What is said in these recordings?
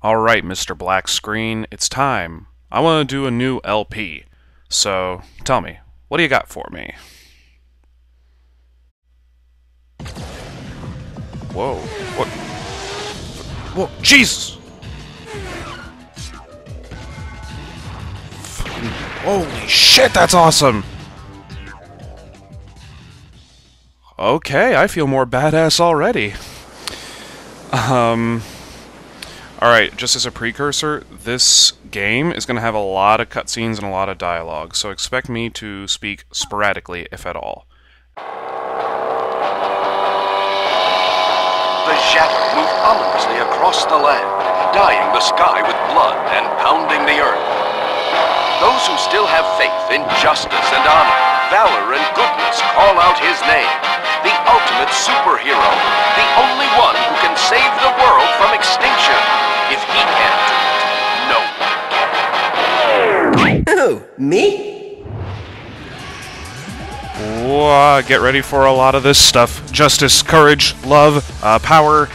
Alright, Mr. Black Screen, it's time. I want to do a new LP. So, tell me, what do you got for me? Whoa. What? Whoa, Jesus! Holy shit, that's awesome! Okay, I feel more badass already. Alright, just as a precursor, this game is going to have a lot of cutscenes and a lot of dialogue, so expect me to speak sporadically, if at all. The shadow moved ominously across the land, dyeing the sky with blood and pounding the earth. Those who still have faith in justice and honor, valor and goodness call out his name. The ultimate superhero, the only one who can save the world from extinction. If he can't do it, no one can. Who? Me? Whoa, get ready for a lot of this stuff. Justice, courage, love, power,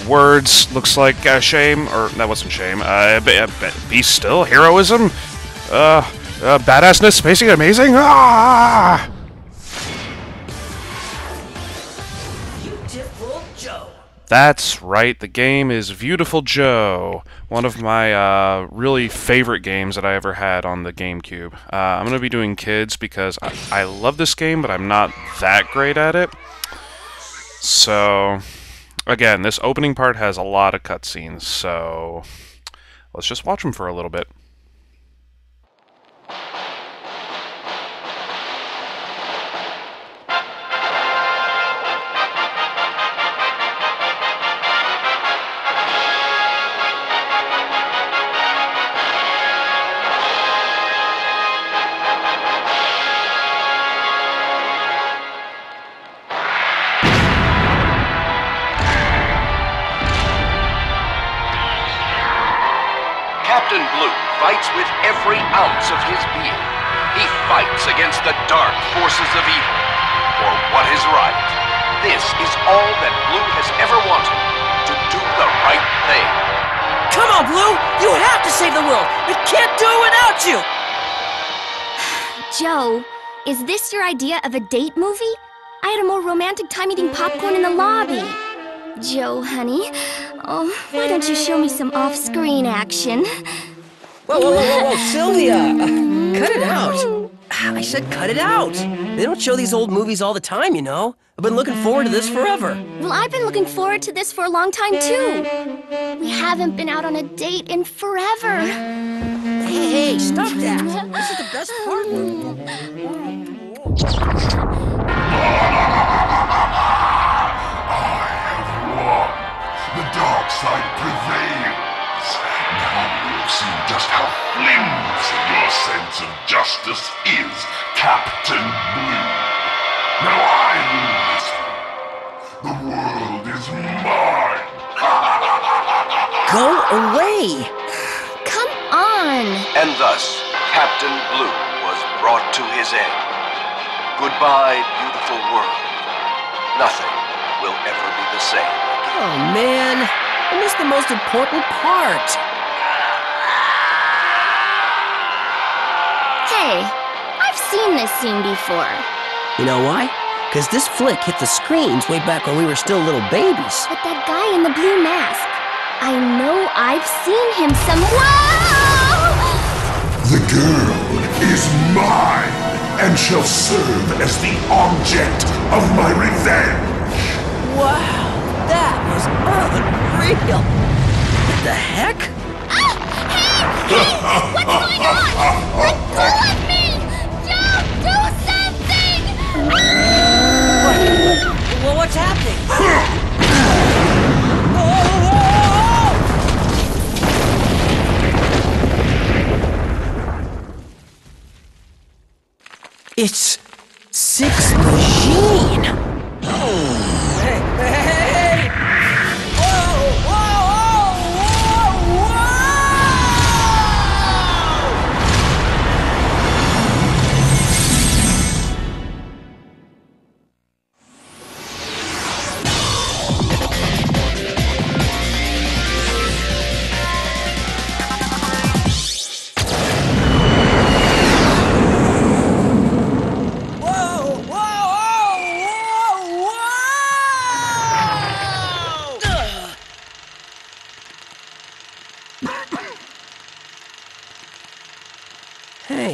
words, looks like shame, or that wasn't shame, be still, heroism, badassness, spacing amazing, ah! Viewtiful Joe. That's right, the game is Viewtiful Joe, one of my really favorite games that I ever had on the GameCube. I'm going to be doing kids because I love this game, but I'm not that great at it. So, again, this opening part has a lot of cutscenes, so let's just watch them for a little bit. Captain Blue fights with every ounce of his being. He fights against the dark forces of evil, for what is right. This is all that Blue has ever wanted, to do the right thing. Come on, Blue! You have to save the world! We can't do it without you! Joe, is this your idea of a date movie? I had a more romantic time eating popcorn in the lobby. Joe, honey, oh, why don't you show me some off-screen action? Whoa, Sylvia! Cut it out! I said cut it out! They don't show these old movies all the time, you know. I've been looking forward to this forever. Well, I've been looking forward to this for a long time, too. We haven't been out on a date in forever. Hey, stop that! This is the best part. The dark side prevails. Now you've seen just how flimsy your sense of justice is, Captain Blue. Now I rule this one. The world is mine. Go away! Come on! And thus, Captain Blue was brought to his end. Goodbye, beautiful world. Nothing will ever be the same. Oh, man. I missed the most important part. Hey, I've seen this scene before. You know why? Because this flick hit the screens way back when we were still little babies. But that guy in the blue mask, I know I've seen him somewhere. The girl is mine and shall serve as the object of my revenge. Wow, that was unreal. What the heck? Ah! Hey! What's going on? Let go of me! Joe, do something! Well, what's happening? It's Six Machine! Hey! Whoa!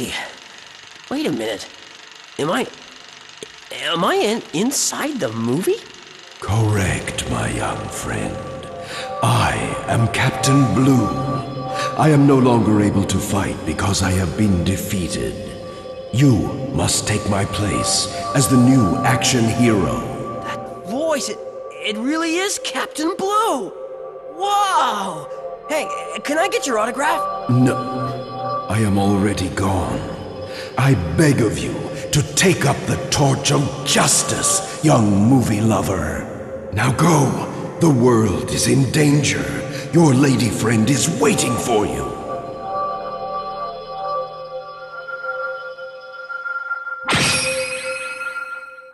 Hey, wait a minute. Am I inside the movie? Correct, my young friend. I am Captain Blue. I am no longer able to fight because I have been defeated. You must take my place as the new action hero. That voice, it really is Captain Blue! Whoa! Hey, can I get your autograph? No, I am already gone. I beg of you to take up the torch of justice, young movie lover. Now go. The world is in danger. Your lady friend is waiting for you.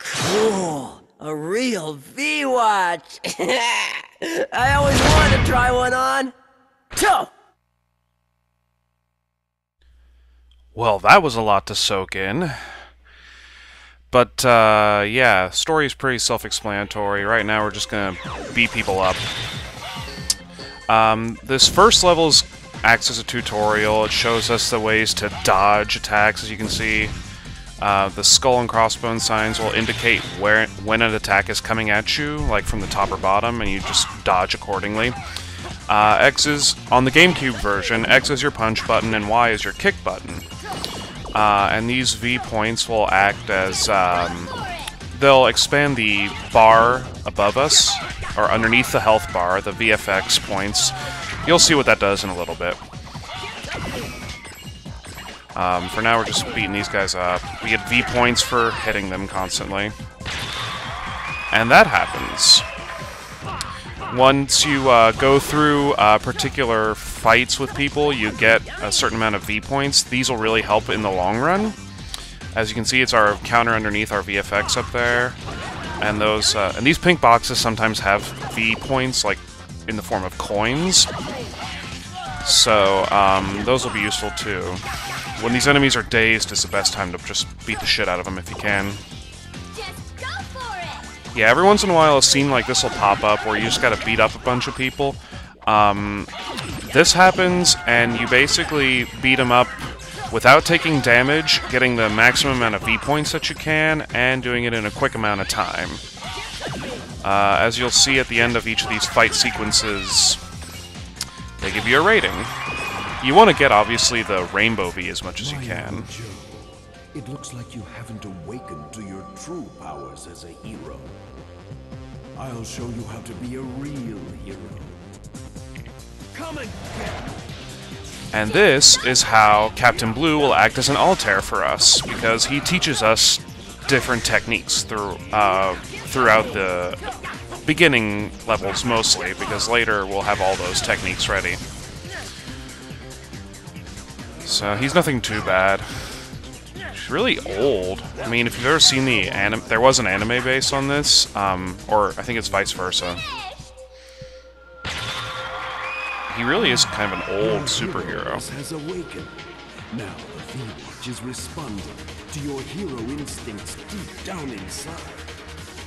Cool. A real V-Watch. I always wanted to try one on. So. Well, that was a lot to soak in. But, yeah, story is pretty self-explanatory. Right now we're just gonna beat people up. This first level acts as a tutorial. It shows us the ways to dodge attacks, as you can see. The skull and crossbone signs will indicate when an attack is coming at you, like from the top or bottom, and you just dodge accordingly. X is, on the GameCube version, X is your punch button and Y is your kick button. And these V points will act as, they'll expand the bar above us, or underneath the health bar, the VFX points. You'll see what that does in a little bit. For now, we're just beating these guys up. We get V points for hitting them constantly. And that happens. Once you go through particular fights with people, you get a certain amount of V points. These will really help in the long run. As you can see, it's our counter underneath our VFX up there. And those and these pink boxes sometimes have V points, like in the form of coins. So those will be useful too. When these enemies are dazed, it's the best time to just beat the shit out of them if you can. Yeah, every once in a while a scene like this will pop up where you just gotta beat up a bunch of people. This happens, and you basically beat them up without taking damage, getting the maximum amount of V points that you can, and doing it in a quick amount of time. As you'll see at the end of each of these fight sequences, they give you a rating. You want to get, obviously, the Rainbow V as much as you can. It looks like you haven't awakened to your true powers as a hero. I'll show you how to be a real hero. Come and get me. And this is how Captain Blue will act as an Altair for us, because he teaches us different techniques throughout the beginning levels mostly, because later we'll have all those techniques ready. So he's nothing too bad. He's really old. I mean, if you've ever seen the anime, there was an anime based on this, or I think it's vice versa. He really is kind of an old superhero. Has awakened. Now the V-Watch is responding to your hero instincts deep down inside.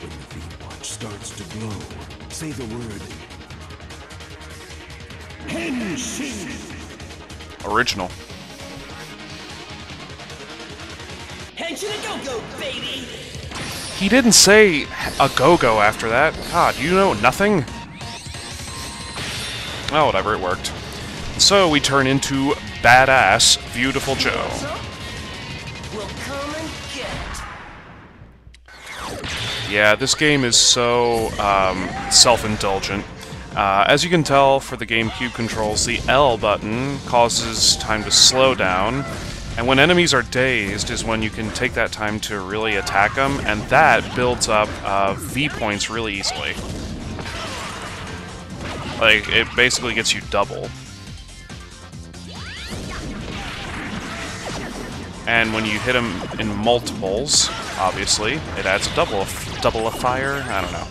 When the V-Watch starts to glow, say the word Henshin. Original. Henshin a go-go, baby! He didn't say a go-go after that. God, you know nothing? Oh, whatever, it worked. So we turn into badass Viewtiful Joe. We'll come and get it. Yeah, this game is so self-indulgent. As you can tell, for the GameCube controls, the L button causes time to slow down, and when enemies are dazed is when you can take that time to really attack them, and that builds up V points really easily. Like, it basically gets you double. And when you hit them in multiples, obviously, it adds a double a fire. I don't know.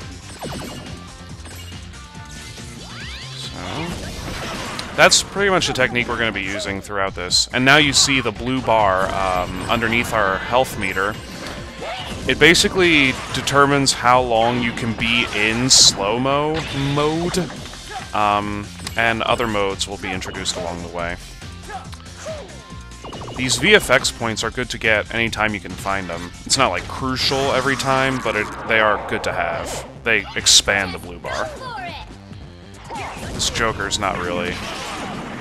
So that's pretty much the technique we're going to be using throughout this. And now you see the blue bar underneath our health meter. It basically determines how long you can be in slow-mo mode. And other modes will be introduced along the way. These VFX points are good to get anytime you can find them. It's not like crucial every time, but they are good to have. They expand the blue bar. This Joker's not really...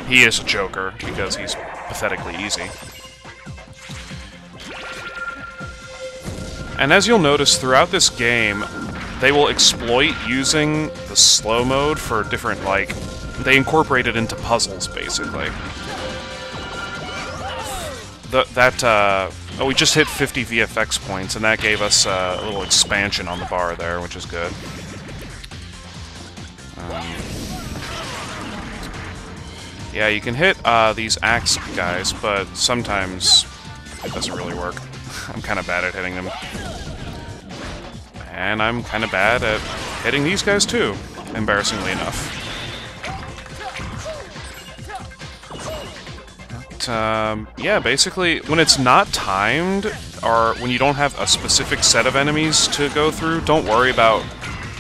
He is a Joker, because he's pathetically easy. And as you'll notice throughout this game, they will exploit using the slow mode for different, like... They incorporate it into puzzles, basically. Oh, we just hit 50 VFX points, and that gave us a little expansion on the bar there, which is good. Yeah, you can hit these axe guys, but sometimes it doesn't really work. I'm kind of bad at hitting them. And I'm kind of bad at hitting these guys too, embarrassingly enough. Yeah, basically, when it's not timed, or when you don't have a specific set of enemies to go through, don't worry about,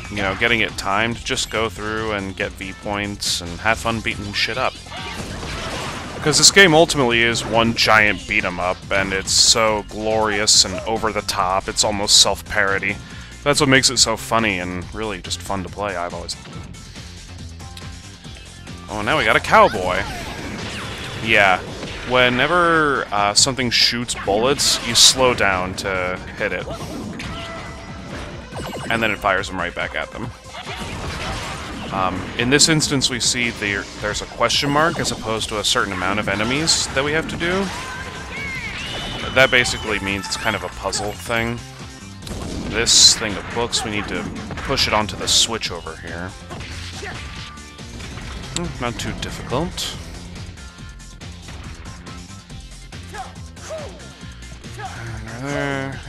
you know, getting it timed. Just go through and get V points and have fun beating shit up. Because this game ultimately is one giant beat-em-up, and it's so glorious and over-the-top, it's almost self-parody. That's what makes it so funny and really just fun to play, I've always... Oh, now we got a cowboy. Yeah. Whenever something shoots bullets, you slow down to hit it. And then it fires them right back at them. In this instance, we see there's a question mark as opposed to a certain amount of enemies that we have to do. That basically means it's kind of a puzzle thing. This thing of books, we need to push it onto the switch over here. Not too difficult.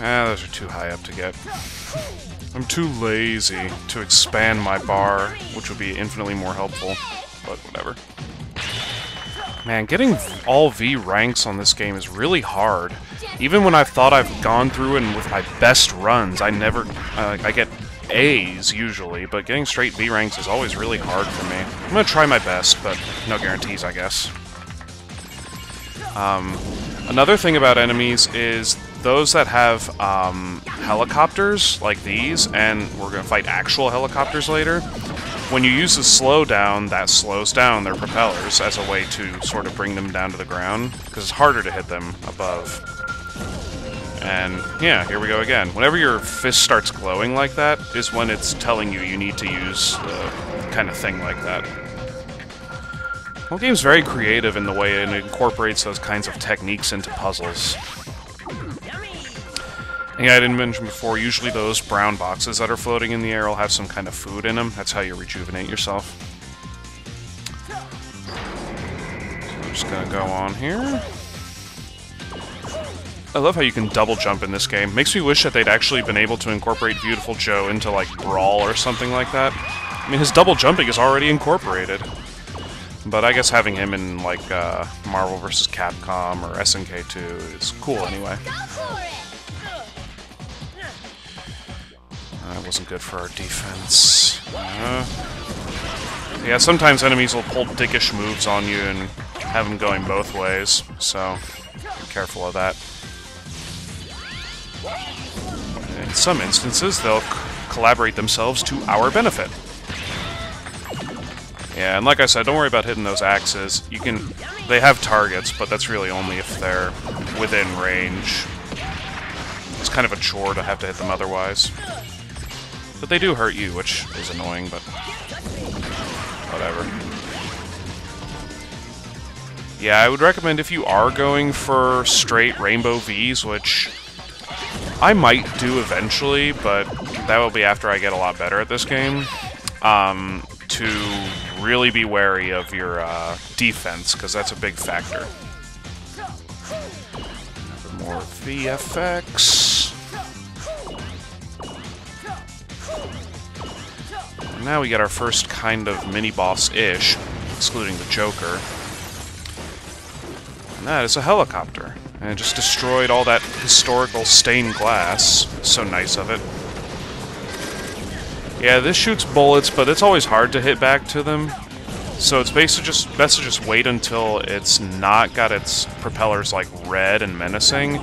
Those are too high up to get. I'm too lazy to expand my bar, which would be infinitely more helpful, but whatever. Man, getting all V ranks on this game is really hard. Even when I've thought I've gone through and with my best runs, I never... I get A's, usually, but getting straight V ranks is always really hard for me. I'm gonna try my best, but no guarantees, I guess. Another thing about enemies is those that have helicopters, like these, and we're going to fight actual helicopters later, when you use the slowdown, that slows down their propellers as a way to sort of bring them down to the ground, because it's harder to hit them above. And yeah, here we go again. Whenever your fist starts glowing like that is when it's telling you need to use the kind of thing like that. The game's very creative in the way it incorporates those kinds of techniques into puzzles. Yeah, I didn't mention before, usually those brown boxes that are floating in the air will have some kind of food in them. That's how you rejuvenate yourself. So I'm just gonna go on here. I love how you can double jump in this game. Makes me wish that they'd actually been able to incorporate Viewtiful Joe into, like, Brawl or something like that. I mean, his double jumping is already incorporated. But I guess having him in, like, Marvel vs. Capcom or SNK 2 is cool anyway. That wasn't good for our defense. Yeah, sometimes enemies will pull dickish moves on you and have them going both ways, so be careful of that. In some instances, they'll collaborate themselves to our benefit. Yeah, and like I said, don't worry about hitting those axes. They have targets, but that's really only if they're within range. It's kind of a chore to have to hit them otherwise. But they do hurt you, which is annoying, but whatever. Yeah, I would recommend if you are going for straight Rainbow Vs, which I might do eventually, but that will be after I get a lot better at this game, to really be wary of your defense, because that's a big factor. More VFX. Now we get our first kind of mini-boss-ish, excluding the Joker. And that is a helicopter. And it just destroyed all that historical stained glass. So nice of it. Yeah, this shoots bullets, but it's always hard to hit back to them. So it's basically just best to just wait until it's not got its propellers like red and menacing.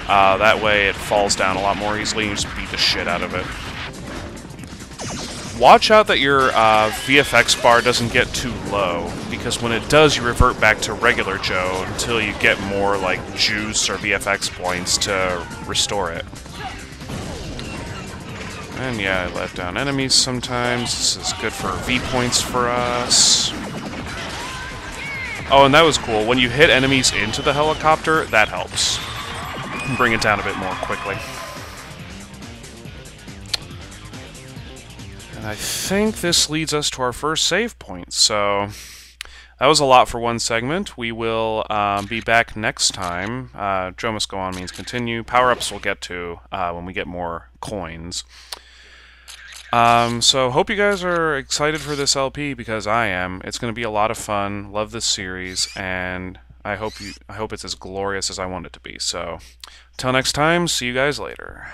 That way it falls down a lot more easily and you just beat the shit out of it. Watch out that your VFX bar doesn't get too low, because when it does, you revert back to regular Joe until you get more like juice or VFX points to restore it. And yeah, I let down enemies sometimes. This is good for V points for us. Oh, and that was cool. When you hit enemies into the helicopter, that helps. Bring it down a bit more quickly. And I think this leads us to our first save point. So that was a lot for one segment. We will be back next time. Joe must go on means continue. Power-ups we'll get to when we get more coins. So hope you guys are excited for this LP, because I am. It's going to be a lot of fun. Love this series, and I hope it's as glorious as I want it to be. So, till next time, see you guys later.